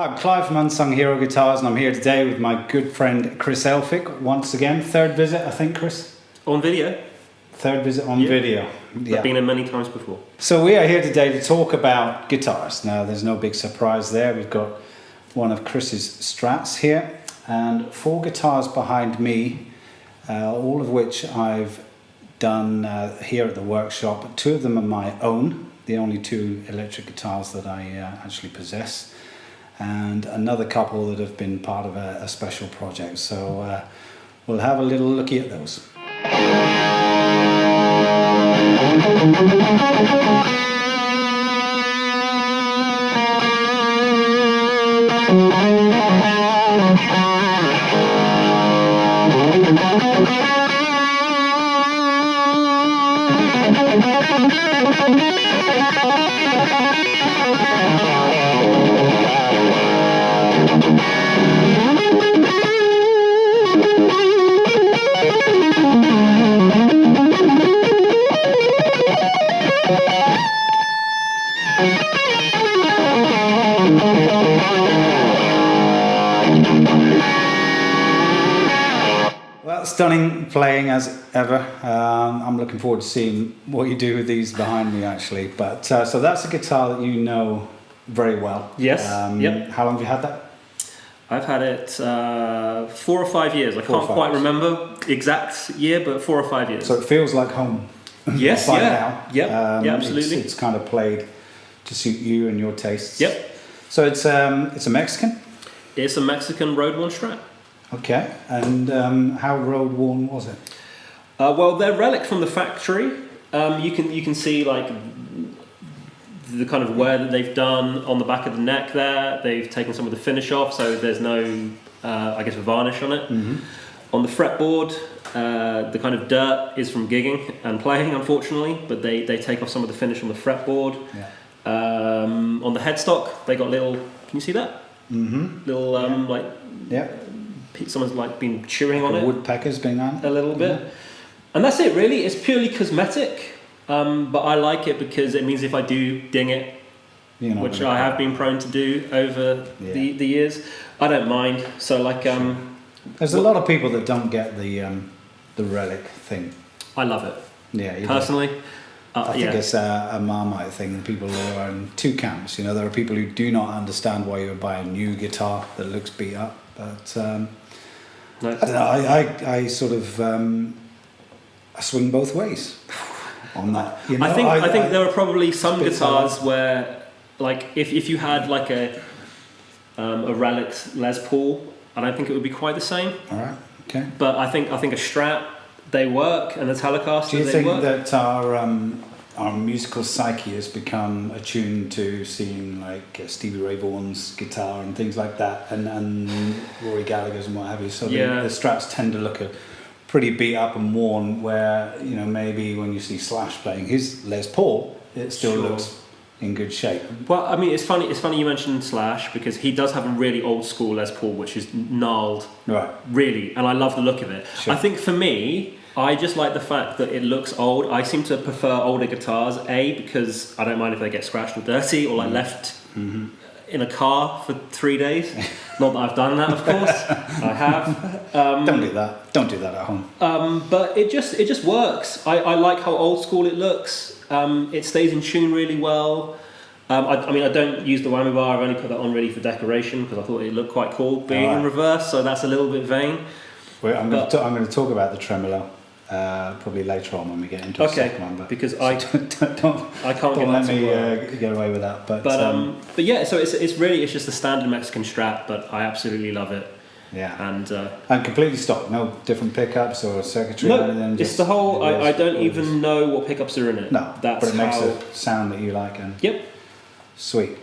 Hi, I'm Clive from Unsung Hero Guitars, and I'm here today with my good friend Chris Elphick. Once again, third visit, I think, Chris? On video. Third visit on video. Yeah. I've been in many times before. So we are here today to talk about guitars. Now, there's no big surprise there. We've got one of Chris's Strats here, and 4 guitars behind me, all of which I've done here at the workshop. 2 of them are my own, the only 2 electric guitars that I actually possess, and another couple that have been part of a special project. So we'll have a little looky at those. Well, stunning playing as ever. I'm looking forward to seeing what you do with these behind me, actually. But so that's a guitar that you know very well. Yes. Yep. How long have you had that? I've had it 4 or 5 years. I can't quite remember exact year, but 4 or 5 years. So it feels like home. Yes. By yeah. now. Yep. Yeah. Absolutely. It's kind of played to suit you and your tastes. Yep. So it's a Mexican. It's a Mexican road-worn Strat. Okay. And how road-worn was it? Well, they're relic from the factory. You can see like the kind of wear that they've done on the back of the neck there. They've taken some of the finish off, so there's no, I guess, varnish on it. Mm-hmm. On the fretboard, the kind of dirt is from gigging and playing, unfortunately, but they take off some of the finish on the fretboard. Yeah. On the headstock, they got little, can you see that? Mm-hmm. Little, like, yeah. Someone's like been chewing like on it. Woodpecker's been on it. A little bit. Yeah. And that's it, really. It's purely cosmetic, but I like it because it means if I do ding it, which I have been prone to do over the years, I don't mind. So like, there's a lot of people that don't get the relic thing. I love it. Yeah, personally. I think it's a Marmite thing, and people are in 2 camps. You know, there are people who do not understand why you would buy a new guitar that looks beat up, but no. I don't know. I sort of I swing both ways on that. You know, I think there are probably some guitars where, like, if you had like a relic Les Paul, I don't think it would be quite the same. All right. Okay. But I think a Strat, they work, and the Telecasters, do you think that our musical psyche has become attuned to seeing like Stevie Ray Vaughan's guitar and things like that, and Rory Gallagher's and what have you? So the Strats tend to look pretty beat up and worn, where, you know, maybe when you see Slash playing his Les Paul, it still looks in good shape. Well, I mean, it's funny you mentioned Slash, because he does have a really old school Les Paul, which is gnarled, right? Really, and I love the look of it. Sure. I think for me, I just like the fact that it looks old. I seem to prefer older guitars, because I don't mind if they get scratched or dirty, or like left in a car for 3 days. Not that I've done that, of course. I have. Don't do that. Don't do that at home. But it just works. I like how old school it looks. It stays in tune really well. I mean, I don't use the whammy bar. I've only put that on really for decoration, because I thought it looked quite cool being in reverse. So that's a little bit vain. Well, I'm going to talk about the tremolo probably later on when we get into the second one. But because I can't let me get away with that. But yeah, so it's just a standard Mexican Strat, but I absolutely love it. Yeah, and completely stock, no different pickups or circuitry. No, or anything, it's the whole. I don't even know what pickups are in it. No, but it makes a sound that you like. And yep, sweet,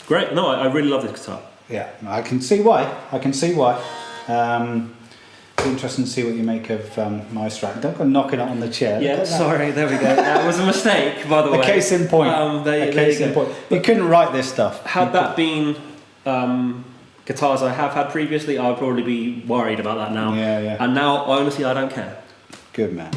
great. No, I really love this guitar. Yeah, I can see why. It's interesting to see what you make of my Strat. Don't go knocking it on the chair. Yeah, sorry, there we go. That was a mistake, by the way. A case in point. There you go. You couldn't write this stuff. Had that been guitars I have had previously, I would probably be worried about that now. Yeah. And now, honestly, I don't care. Good man.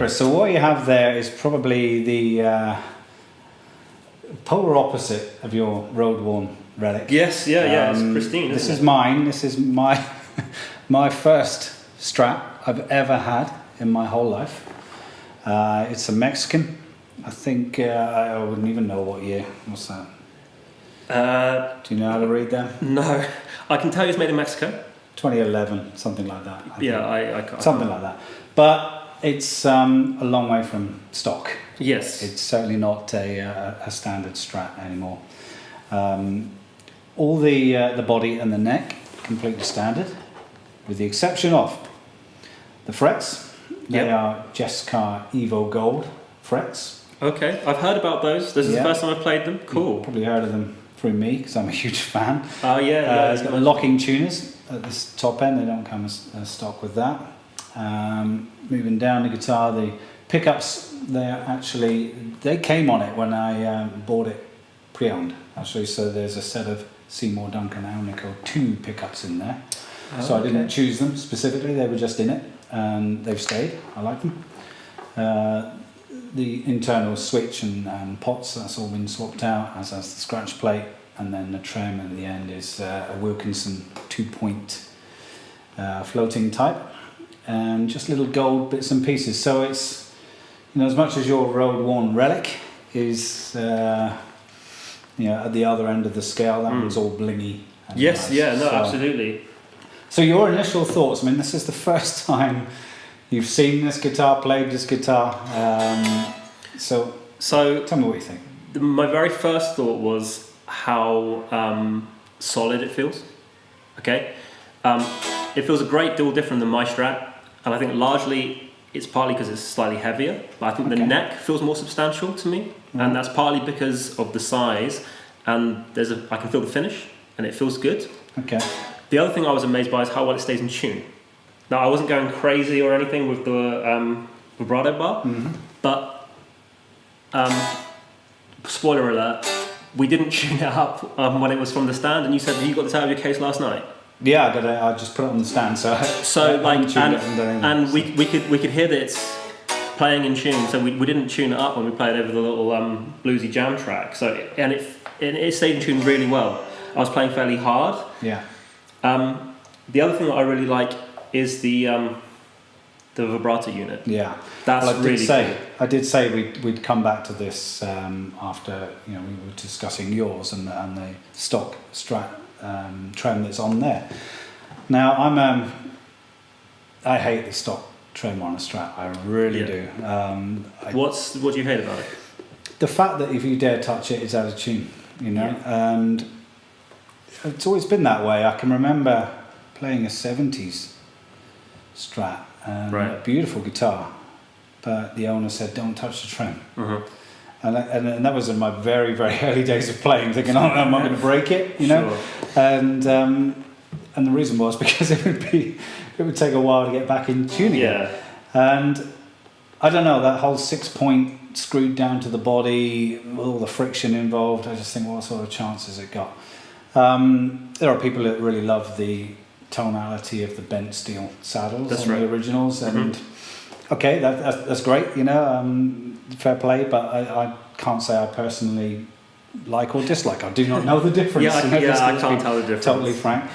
Chris. So what you have there is probably the polar opposite of your road-worn relic. Yes, yeah, it's pristine. This is mine. This is my my first Strat I've ever had in my whole life. It's a Mexican. I think I wouldn't even know what year. What's that? Do you know how to read them? No, I can tell you it's made in Mexico. 2011, something like that. I can't. Something like that. But it's a long way from stock. Yes. It's certainly not a standard Strat anymore. All the body and the neck completely standard, with the exception of the frets. They are Jessica Evo Gold frets. Okay, I've heard about those. This is the first time I've played them. Cool. You've probably heard of them through me because I'm a huge fan. Oh yeah. It's got locking tuners at this top end. They don't come as stock with that. Moving down the guitar, the pickups, they came on it when I bought it pre-owned actually. So there's a set of Seymour Duncan Alnico 2 pickups in there. So I didn't choose them specifically, they were just in it and they've stayed. I like them. The internal switch and pots, that's all been swapped out, as has the scratch plate, and then the trem at the end is a Wilkinson 2-point floating type, and just little gold bits and pieces. So it's, as much as your road-worn relic is at the other end of the scale, that one's all blingy. Yes, nice. Absolutely. So your initial thoughts, I mean, this is the first time you've seen this guitar, played this guitar, so tell me what you think. My very first thought was how solid it feels. Okay, it feels a great deal different than my Strat, and I think largely it's partly because it's slightly heavier, but I think the neck feels more substantial to me, and that's partly because of the size, and I can feel the finish, and it feels good. Okay. The other thing I was amazed by is how well it stays in tune. Now, I wasn't going crazy or anything with the vibrato bar, but spoiler alert, we didn't tune it up when it was from the stand, and you said that you got this out of your case last night. Yeah, I just put it on the stand, so we could hear that it's playing in tune, so we didn't tune it up when we played over the little bluesy jam track. So it stayed in tune really well. I was playing fairly hard. Yeah. The other thing that I really like is the vibrato unit. Yeah, that's really cool. I did say we'd come back to this after we were discussing yours and the stock Strat trem that's on there. Now I hate the stock trem on a Strat. I really do. What do you hate about it? The fact that if you dare touch it, it's out of tune. And it's always been that way. I can remember playing a 70s Strat, a beautiful guitar, but the owner said, "Don't touch the trem." And that was in my very, very early days of playing, thinking, "Oh, am I going to break it?" Sure. And the reason was because it would take a while to get back in tune again. And I don't know, that whole 6-point screwed down to the body, all the friction involved. I just think, what sort of chance has it got? There are people that really love the tonality of the bent steel saddles the originals, and okay, that's great, fair play, but I can't say I personally like or dislike. I do not know the difference. I can't tell the difference. Totally frank.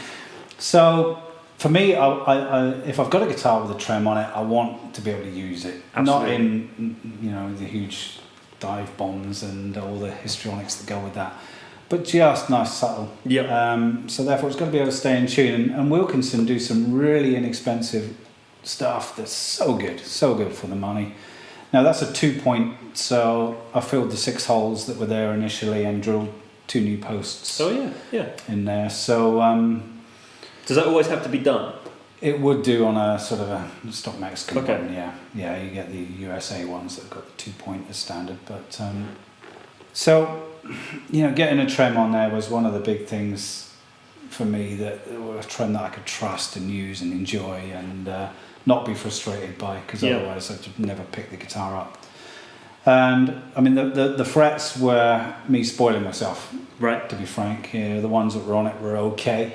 So for me, I if I've got a guitar with a trem on it, I want to be able to use it. Absolutely. Not in the huge dive bombs and all the histrionics that go with that, but just nice, subtle. So therefore, it's got to be able to stay in tune. And Wilkinson do some really inexpensive stuff that's so good for the money. Now that's a 2-point, so I filled the 6 holes that were there initially and drilled 2 new posts. Oh yeah. In there. So does that always have to be done? It would do on a sort of a stock Mexican one. Yeah. You get the USA ones that have got the 2-point as standard, but so getting a trem on there was one of the big things for me, that a trem that I could trust and use and enjoy and not be frustrated by, because otherwise I'd just never pick the guitar up. And I mean the frets were me spoiling myself, right? To be frank, the ones that were on it were okay,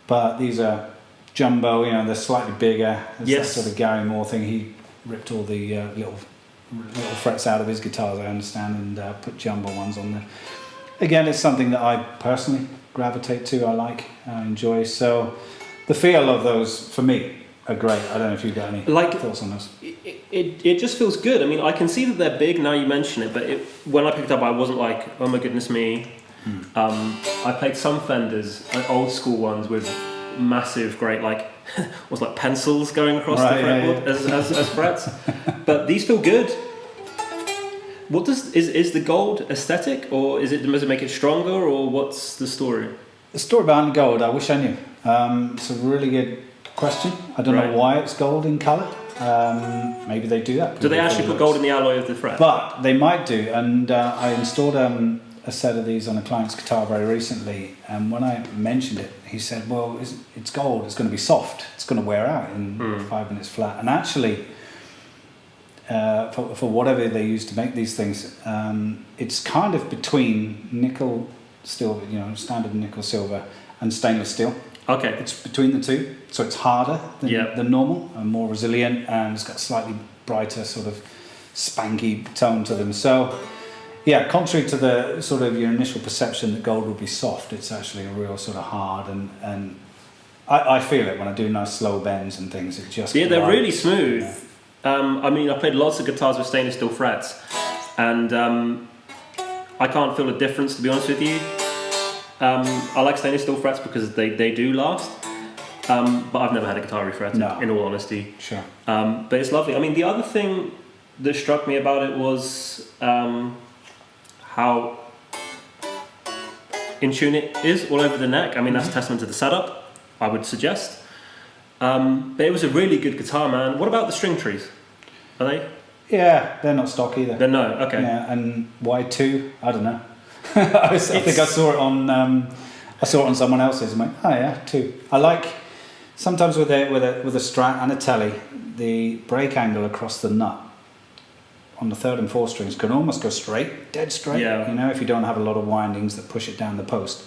but these are jumbo. They're slightly bigger. It's that sort of Gary Moore thing. ripped all the little frets out of his guitars, I understand, and put jumbo ones on there. Again, it's something that I personally gravitate to. I enjoy. So the feel of those for me are great. I don't know if you've got any thoughts on those. It just feels good. I mean, I can see that they're big now you mention it, but when I picked it up, I wasn't like, oh my goodness me. I played some Fenders, like old school ones with massive, great, like was like pencils going across the fretboard as frets. But these feel good. What is the gold aesthetic, or does it make it stronger, or what's the story? The story behind the gold, I wish I knew. It's a really good question. I don't know why it's gold in colour. Maybe they do that. Do they actually put gold in the alloy of the fret? But they might do, and I installed a set of these on a client's guitar very recently, and when I mentioned it, he said, well, it's gold, it's going to be soft, it's going to wear out in 5 minutes flat. And actually, for whatever they use to make these things, it's kind of between nickel silver, standard nickel silver, and stainless steel. Okay. It's between the two, so it's harder than normal and more resilient, and it's got slightly brighter sort of spanky tone to them. So yeah, contrary to the sort of your initial perception that gold would be soft, it's actually a real sort of hard, and I feel it when I do nice slow bends and things. It just they're really smooth. I mean, I played lots of guitars with stainless steel frets, and I can't feel a difference, to be honest with you. I like stainless steel frets because they do last, but I've never had a guitar refretted, in all honesty. Sure. But it's lovely. I mean, the other thing that struck me about it was how in tune it is all over the neck. I mean, that's a testament to the setup, I would suggest. But it was a really good guitar, man. What about the string trees? Are they? Yeah, they're not stock either. They're no, okay. Yeah, and why 2? I don't know. I think I saw it on someone else's. I'm like, oh yeah, 2. I like sometimes with a Strat and a Telly, the break angle across the nut on the 3rd and 4th strings can almost go straight, dead straight. Yeah. If you don't have a lot of windings that push it down the post,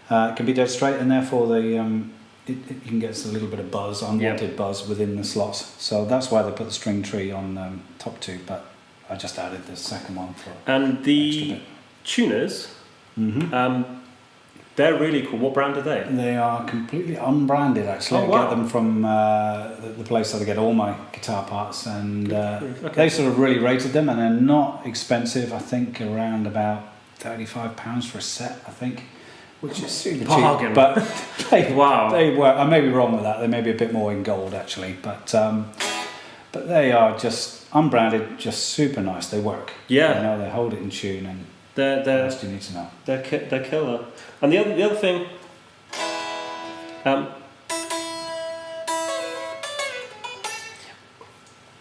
it can be dead straight, and therefore you can get a little bit of buzz, unwanted buzz within the slots. So that's why they put the string tree on top 2. But I just added the second one for. And the tuners, they're really cool. What brand are they? They are completely unbranded, actually. Oh, wow. I get them from the place that I get all my guitar parts, and they sort of really rated them, and they're not expensive. I think around about £35 for a set, I think, which is super cheap. But they were. I may be wrong with that. They may be a bit more in gold, actually, but they are just unbranded, just super nice. They work. Yeah. They hold it in tune, and they're what else do you need to know? They're killer. And the other thing,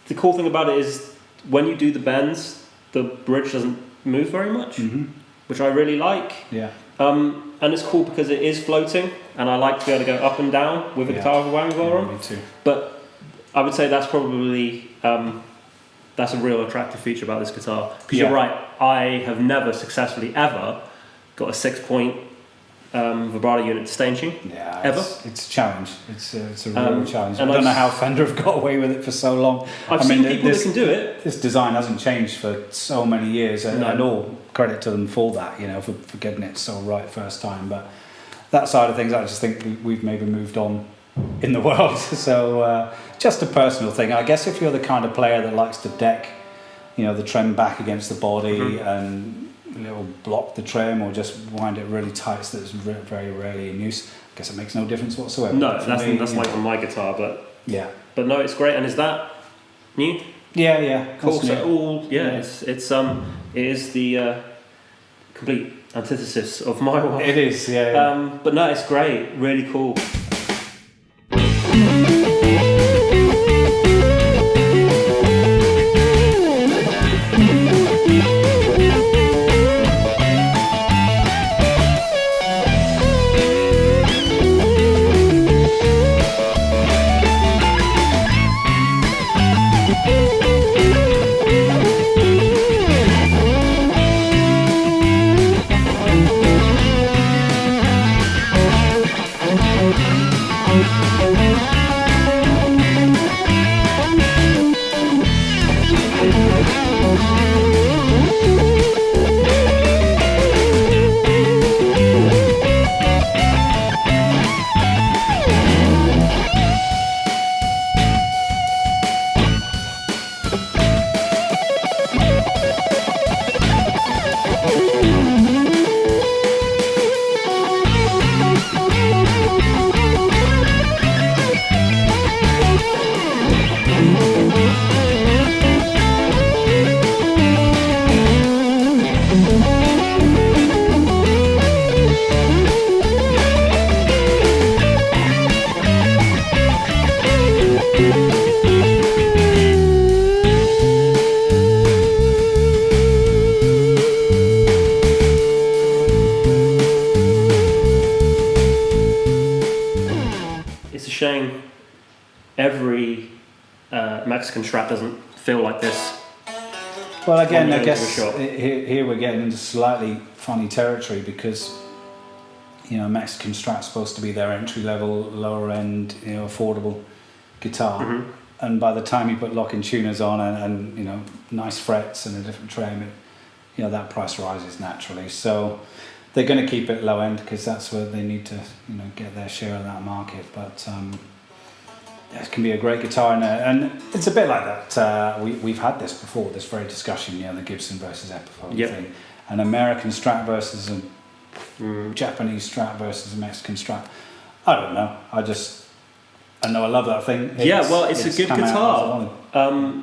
the cool thing about it is when you do the bends, the bridge doesn't move very much, which I really like. Yeah. And it's cool because it is floating, and I like to be able to go up and down with a guitar with a whammy bar on. Me too. But I would say that's probably that's a real attractive feature about this guitar. Because you're right, I have never successfully ever got a 6-point vibrato unit to stain tune. Yeah, ever. It's a challenge. It's a real challenge. I and don't know how Fender have got away with it for so long. I've seen people that can do it. This design hasn't changed for so many years, and all credit to them for that, for getting it so right first time. But that side of things, I just think we've maybe moved on in the world. So just a personal thing. I guess if you're the kind of player that likes to deck, the trem back against the body and little block the trem, or just wind it really tight so that it's very rarely in use, I guess it makes no difference whatsoever. No, that's like on my guitar, but no, it's great. And is that new? Yeah. Cool. So it is the complete antithesis of my one. It is, yeah. But no, it's great. Really cool. every Mexican Strat doesn't feel like this. Well, again, when I you go into guess a shop. here we're getting into slightly funny territory because, you know, Mexican Strat's supposed to be their entry level, lower end, you know, affordable guitar. And by the time you put locking tuners on and you know, nice frets and a different trim, you know, that price rises naturally. So they're going to keep it low end because that's where they need to, you know, get their share of that market. But it can be a great guitar, and it's a bit like that. We've had this before, this very discussion, you know, the Gibson versus Epiphone thing, an American Strat versus a Japanese Strat versus a Mexican Strat. I don't know. I know I love that thing. It's a good guitar.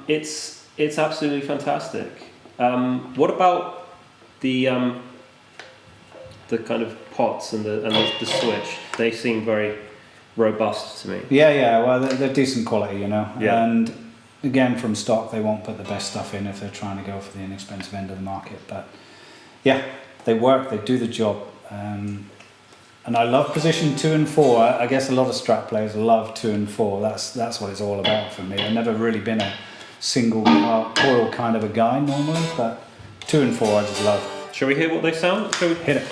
It's absolutely fantastic. What about the kind of pots and the switch? They seem very robust to me. Yeah. Well, they're decent quality, you know. Yeah. And again, from stock, they won't put the best stuff in if they're trying to go for the inexpensive end of the market. But yeah, they work. They do the job. And I love position 2 and 4. I guess a lot of Strat players love 2 and 4. That's what it's all about for me. I've never really been a single coil kind of a guy normally, but 2 and 4 I just love. Shall we hear what they sound? Shall we hit it?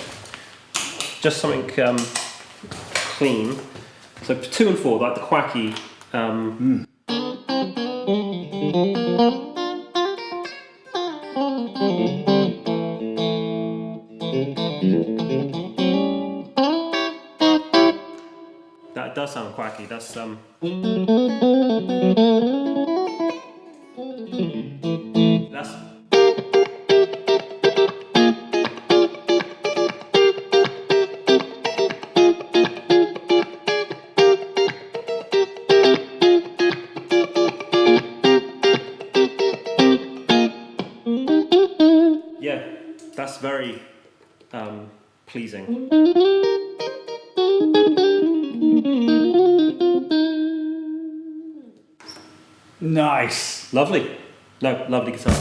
Just something clean. So 2 and 4, like the quacky. That does sound quacky. That's yeah, that's very pleasing. Nice. Lovely. No, lovely guitar.